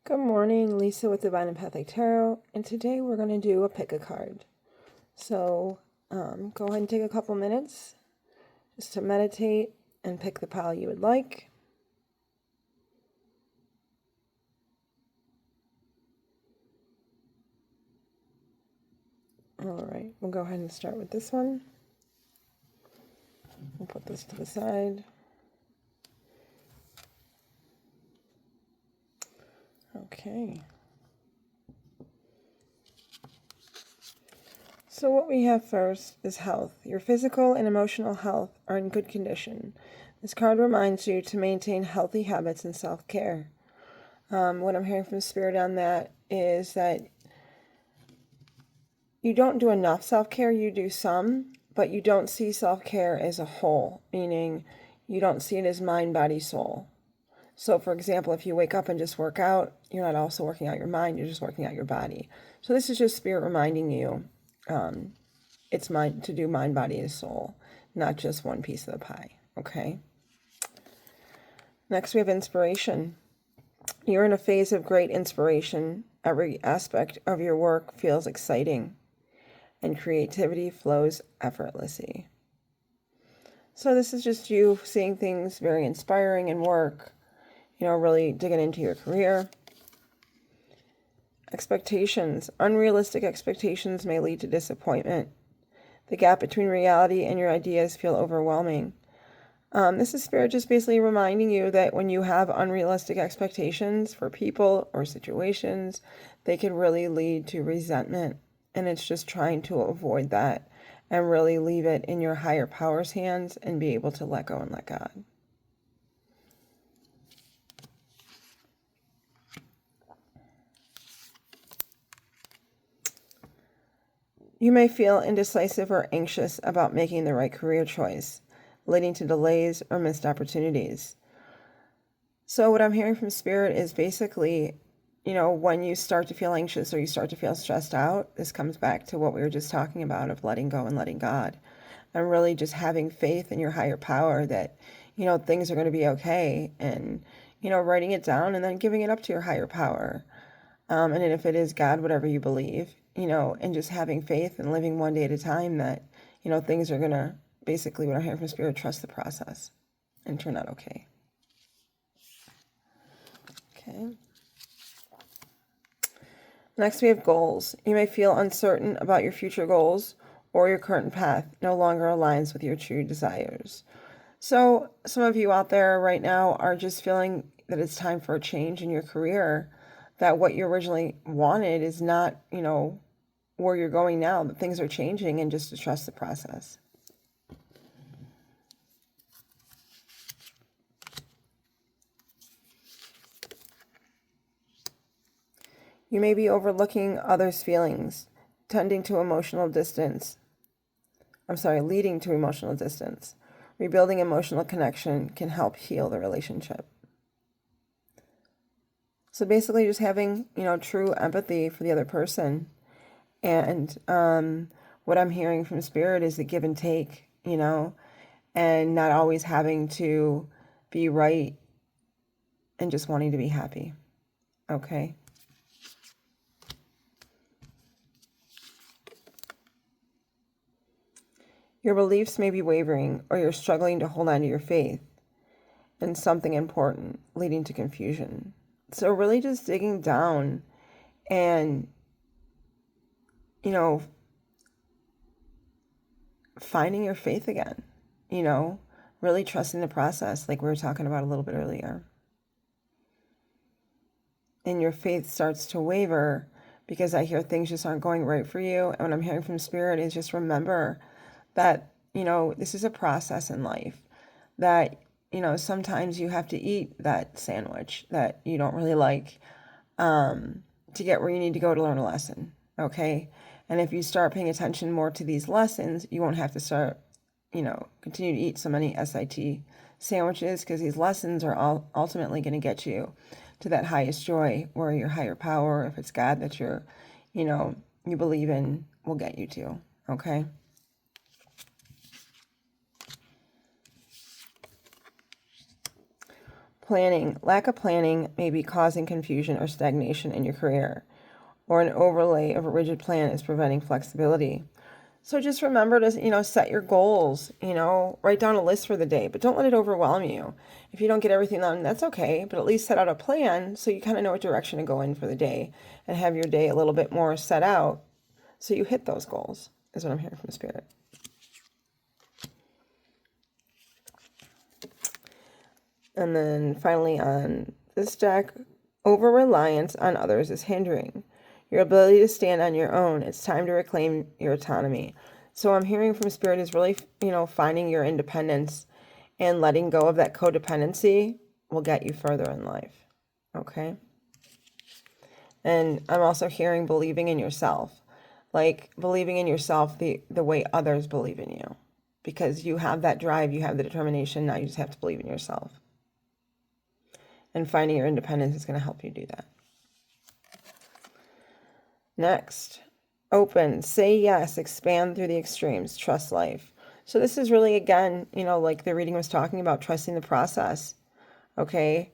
Good morning, Lisa with Divine Empathic Tarot, and today we're going to do a pick a card. So go ahead and take a couple minutes just to meditate and pick the pile you would like. All right, we'll go ahead and start with this one. We'll put this to the side. Okay. So what we have first is health. Your physical and emotional health are in good condition. This card reminds you to maintain healthy habits and self-care. What I'm hearing from Spirit on that is that you don't do enough self-care, you do some, but you don't see self-care as a whole, meaning you don't see it as mind, body, soul. So for example, if you wake up and just work out, you're not also working out your mind, you're just working out your body. So this is just Spirit reminding you it's mind to do mind, body, and soul, not just one piece of the pie, okay? Next we have inspiration. You're in a phase of great inspiration. Every aspect of your work feels exciting, and creativity flows effortlessly. So this is just you seeing things very inspiring in work, really digging into your career. Expectations. Unrealistic expectations may lead to disappointment. The gap between reality and your ideas feel overwhelming. This is Spirit just basically reminding you that when you have unrealistic expectations for people or situations, they can really lead to resentment. And it's just trying to avoid that and really leave it in your higher power's hands and be able to let go and let God. You may feel indecisive or anxious about making the right career choice, leading to delays or missed opportunities. So what I'm hearing from Spirit is basically, when you start to feel anxious or you start to feel stressed out, this comes back to what we were just talking about of letting go and letting God. And really just having faith in your higher power that, things are going to be okay. And, writing it down and then giving it up to your higher power. And if it is God, whatever you believe, and just having faith and living one day at a time that, things are going to, basically what I'm hearing from Spirit, trust the process and turn out okay. Okay. Next, we have goals. You may feel uncertain about your future goals or your current path no longer aligns with your true desires. So some of you out there right now are just feeling that it's time for a change in your career, that what you originally wanted is not, where you're going now, that things are changing, and just to trust the process. You may be overlooking others' feelings, leading to emotional distance. Rebuilding emotional connection can help heal the relationship. So basically just having, true empathy for the other person. And what I'm hearing from Spirit is the give and take, and not always having to be right and just wanting to be happy. Okay. Your beliefs may be wavering, or you're struggling to hold on to your faith in something important, leading to confusion. So really just digging down and, finding your faith again, really trusting the process like we were talking about a little bit earlier. And your faith starts to waver because I hear things just aren't going right for you. And what I'm hearing from Spirit is just remember that, this is a process in life, that, sometimes you have to eat that sandwich that you don't really like to get where you need to go to learn a lesson, okay? And if you start paying attention more to these lessons, you won't have to start, continue to eat so many SIT sandwiches, because these lessons are all ultimately going to get you to that highest joy, where your higher power, if it's God that you're, you believe in, will get you to, okay? planning. Lack of planning may be causing confusion or stagnation in your career, or an overlay of a rigid plan is preventing flexibility. So just remember to, set your goals, write down a list for the day, but don't let it overwhelm you. If you don't get everything done, that's okay, but at least set out a plan so you kind of know what direction to go in for the day and have your day a little bit more set out so you hit those goals, is what I'm hearing from Spirit. And then finally on this deck, over-reliance on others is hindering your ability to stand on your own. It's time to reclaim your autonomy. So I'm hearing from Spirit is really, finding your independence and letting go of that codependency will get you further in life. Okay? And I'm also hearing believing in yourself. Like believing in yourself the way others believe in you. Because you have that drive, you have the determination, now you just have to believe in yourself. And finding your independence is going to help you do that. Next, open, say yes, expand through the extremes, trust life. So this is really, again, like the reading was talking about, trusting the process. Okay.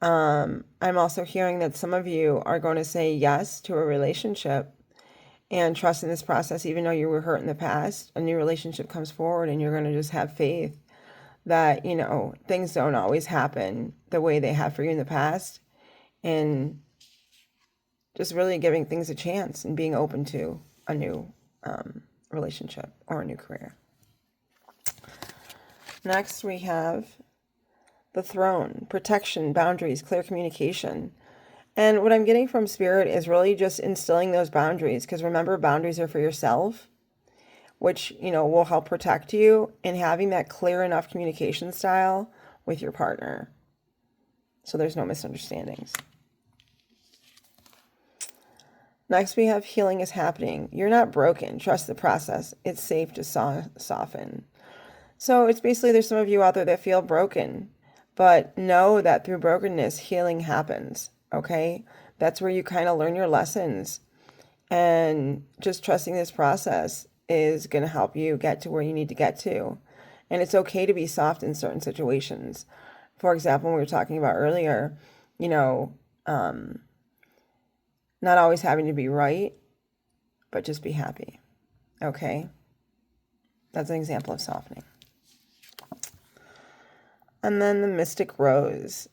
I'm also hearing that some of you are going to say yes to a relationship and trust in this process, even though you were hurt in the past. A new relationship comes forward and you're going to just have faith that, things don't always happen the way they have for you in the past, and just really giving things a chance and being open to a new relationship or a new career. Next, we have the Throne, protection, boundaries, clear communication. And what I'm getting from Spirit is really just instilling those boundaries, because remember, boundaries are for yourself, which, will help protect you, and having that clear enough communication style with your partner so there's no misunderstandings. Next, we have healing is happening. You're not broken. Trust the process. It's safe to soften. So it's basically, there's some of you out there that feel broken, but know that through brokenness, healing happens, okay? That's where you kind of learn your lessons, and just trusting this process is going to help you get to where you need to get to. And it's okay to be soft in certain situations. For example, when we were talking about earlier, not always having to be right, but just be happy. Okay? That's an example of softening. And then the Mystic Rose.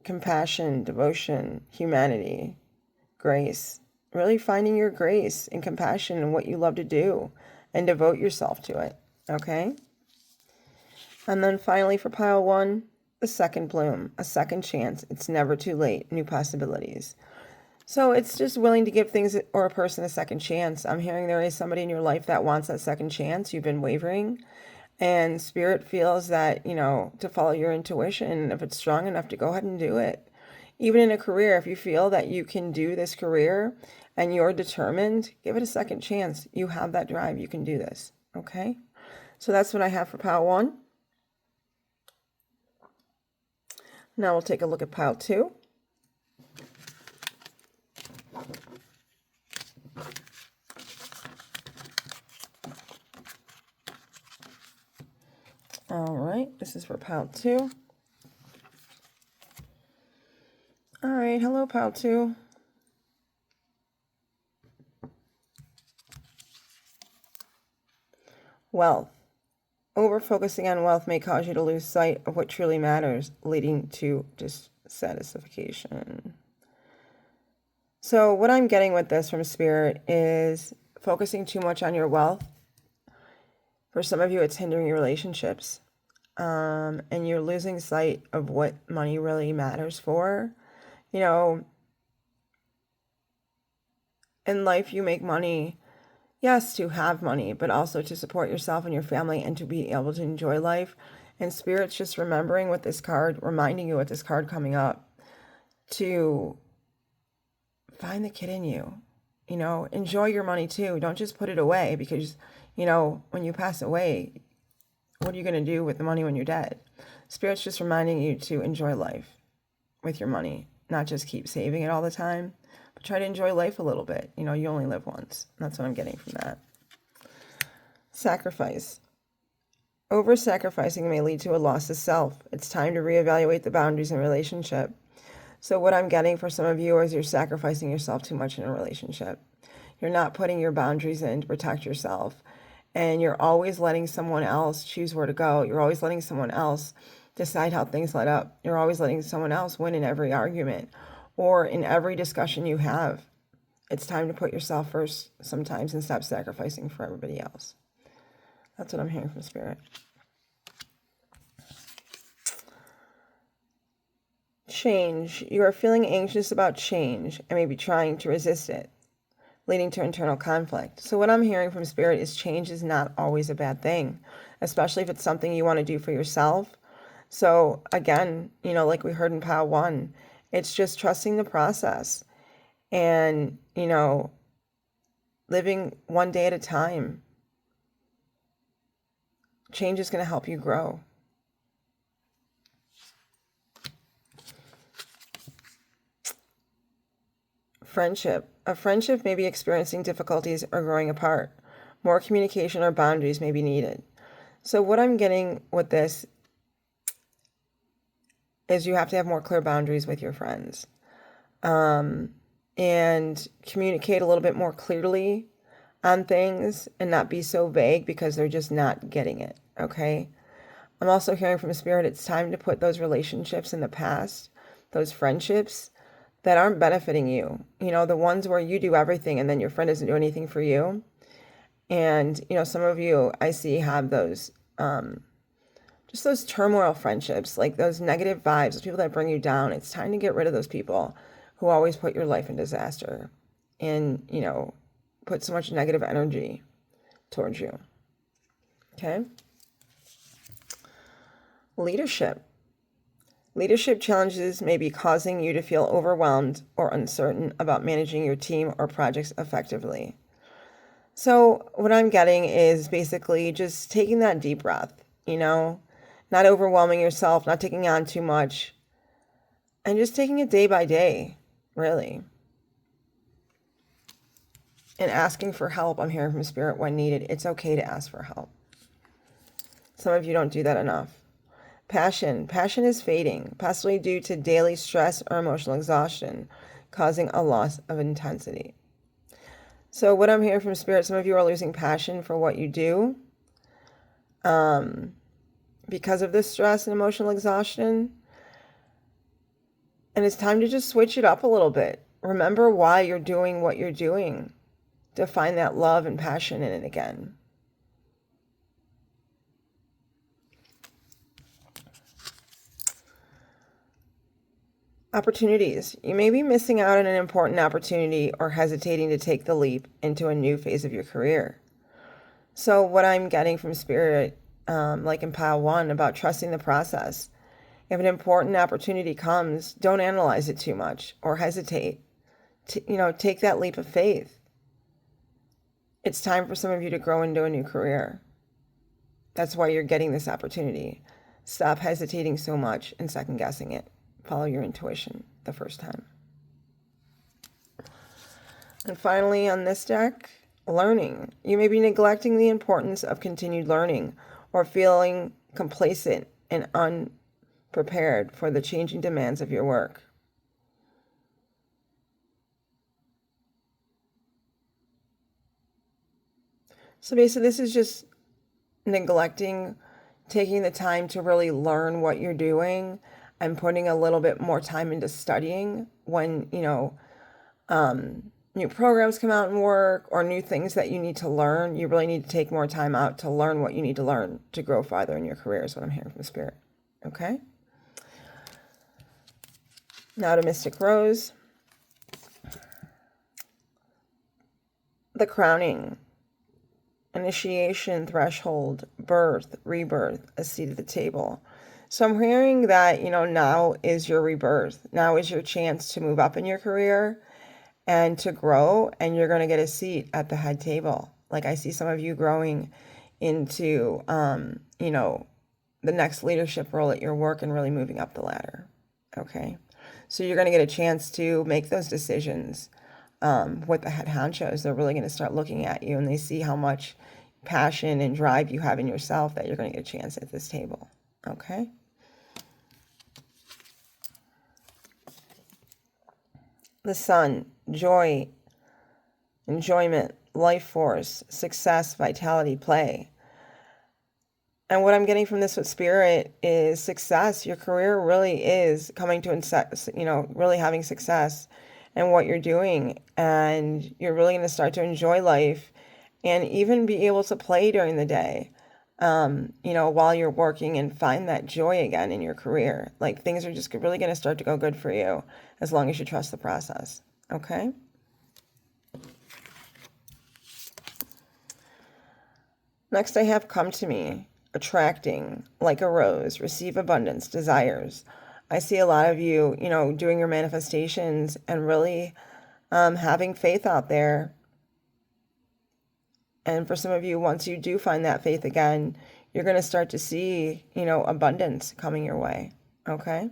Compassion, devotion, humanity, grace. Really finding your grace and compassion in what you love to do and devote yourself to it. Okay? And then finally for pile 1, the second bloom, a second chance. It's never too late. New possibilities. So it's just willing to give things or a person a second chance. I'm hearing there is somebody in your life that wants that second chance. You've been wavering, and Spirit feels that, to follow your intuition, if it's strong enough, to go ahead and do it. Even in a career, if you feel that you can do this career and you're determined, give it a second chance. You have that drive. You can do this. Okay? So that's what I have for pile 1. Now we'll take a look at pile 2. All right, this is for pile 2. All right, hello, pile 2. Wealth. Over-focusing on wealth may cause you to lose sight of what truly matters, leading to dissatisfaction. So what I'm getting with this from Spirit is focusing too much on your wealth. For some of you, it's hindering your relationships. And you're losing sight of what money really matters for. In life, you make money, yes, to have money, but also to support yourself and your family and to be able to enjoy life. And Spirit's just reminding you with this card coming up, to find the kid in you. Enjoy your money too. Don't just put it away, because, when you pass away, what are you going to do with the money when you're dead? Spirit's just reminding you to enjoy life with your money, not just keep saving it all the time, but try to enjoy life a little bit. You only live once. That's what I'm getting from that. Sacrifice. Over-sacrificing may lead to a loss of self. It's time to reevaluate the boundaries in a relationship. So what I'm getting for some of you is you're sacrificing yourself too much in a relationship. You're not putting your boundaries in to protect yourself. And you're always letting someone else choose where to go. You're always letting someone else decide how things let up. You're always letting someone else win in every argument or in every discussion you have. It's time to put yourself first sometimes and stop sacrificing for everybody else. That's what I'm hearing from Spirit. Change. You are feeling anxious about change and maybe trying to resist it, leading to internal conflict. So what I'm hearing from Spirit is change is not always a bad thing, especially if it's something you want to do for yourself. So again, like we heard in Pile 1, it's just trusting the process and, living one day at a time. Change is going to help you grow. Friendship. A friendship may be experiencing difficulties or growing apart. More communication or boundaries may be needed. So what I'm getting with this is you have to have more clear boundaries with your friends. And communicate a little bit more clearly on things and not be so vague because they're just not getting it, okay? I'm also hearing from Spirit it's time to put those relationships in the past, those friendships that aren't benefiting you. The ones where you do everything and then your friend doesn't do anything for you. And, some of you I see have those, just those turmoil friendships, like those negative vibes, those people that bring you down. It's time to get rid of those people who always put your life in disaster and, put so much negative energy towards you. Okay? Leadership. Leadership challenges may be causing you to feel overwhelmed or uncertain about managing your team or projects effectively. So what I'm getting is basically just taking that deep breath, not overwhelming yourself, not taking on too much, and just taking it day by day, really. And asking for help, I'm hearing from Spirit when needed. It's okay to ask for help. Some of you don't do that enough. Passion. Passion is fading, possibly due to daily stress or emotional exhaustion, causing a loss of intensity. So what I'm hearing from Spirit, some of you are losing passion for what you do because of this stress and emotional exhaustion. And it's time to just switch it up a little bit. Remember why you're doing what you're doing. To find that love and passion in it again. Opportunities. You may be missing out on an important opportunity or hesitating to take the leap into a new phase of your career. So what I'm getting from Spirit, like in Pile 1, about trusting the process. If an important opportunity comes, don't analyze it too much or hesitate. Take that leap of faith. It's time for some of you to grow into a new career. That's why you're getting this opportunity. Stop hesitating so much and second guessing it. Follow your intuition the first time. And finally, on this deck, learning. You may be neglecting the importance of continued learning or feeling complacent and unprepared for the changing demands of your work. So basically, this is just neglecting, taking the time to really learn what you're doing and putting a little bit more time into studying when, new programs come out in work or new things that you need to learn. You really need to take more time out to learn what you need to learn to grow farther in your career is what I'm hearing from Spirit. Okay? Now to Mystic Rose. The crowning. Initiation, threshold, birth, rebirth, a seat at the table. So I'm hearing that, now is your rebirth. Now is your chance to move up in your career and to grow, and you're going to get a seat at the head table. Like I see some of you growing into, the next leadership role at your work and really moving up the ladder. Okay. So you're going to get a chance to make those decisions with the head honchos. They're really going to start looking at you and they see how much passion and drive you have in yourself that you're going to get a chance at this table. Okay? The Sun, joy, enjoyment, life force, success, vitality, play. And what I'm getting from this with Spirit is success. Your career really is coming to, really having success in what you're doing. And you're really going to start to enjoy life and even be able to play during the day, while you're working, and find that joy again in your career. Like, things are just really going to start to go good for you as long as you trust the process. Okay? Next, I have come to me, attracting like a rose, receive abundance, desires. I see a lot of you, doing your manifestations and really having faith out there. And for some of you, once you do find that faith again, you're going to start to see, abundance coming your way. Okay?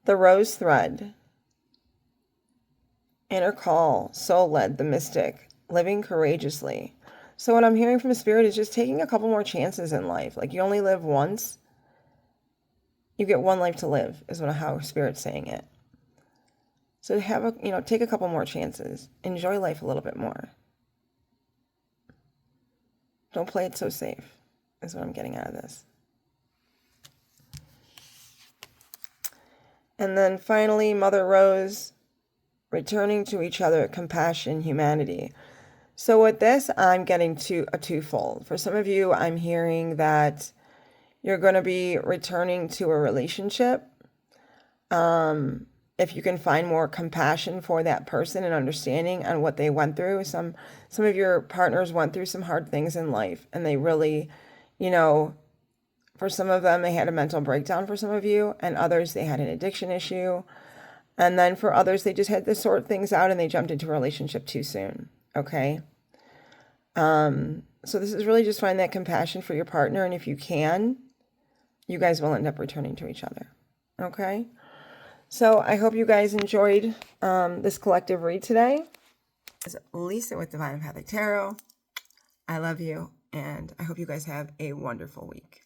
The rose thread, inner call, soul led, the mystic, living courageously. So what I'm hearing from Spirit is just taking a couple more chances in life. Like, you only live once. You get one life to live, is how Spirit's saying it. So take a couple more chances. Enjoy life a little bit more. Don't play it so safe, is what I'm getting out of this. And then finally, Mother Rose, returning to each other, compassion, humanity. So with this, I'm getting to a twofold. For some of you, I'm hearing that you're going to be returning to a relationship. If you can find more compassion for that person and understanding on what they went through. Some of your partners went through some hard things in life, and they really, for some of them, they had a mental breakdown for some of you, and others, they had an addiction issue. And then for others, they just had to sort things out and they jumped into a relationship too soon. Okay? So this is really just find that compassion for your partner, and if you can, you guys will end up returning to each other. Okay? So I hope you guys enjoyed this collective read today. This is Lisa with Divine Empathic Tarot. I love you, and I hope you guys have a wonderful week.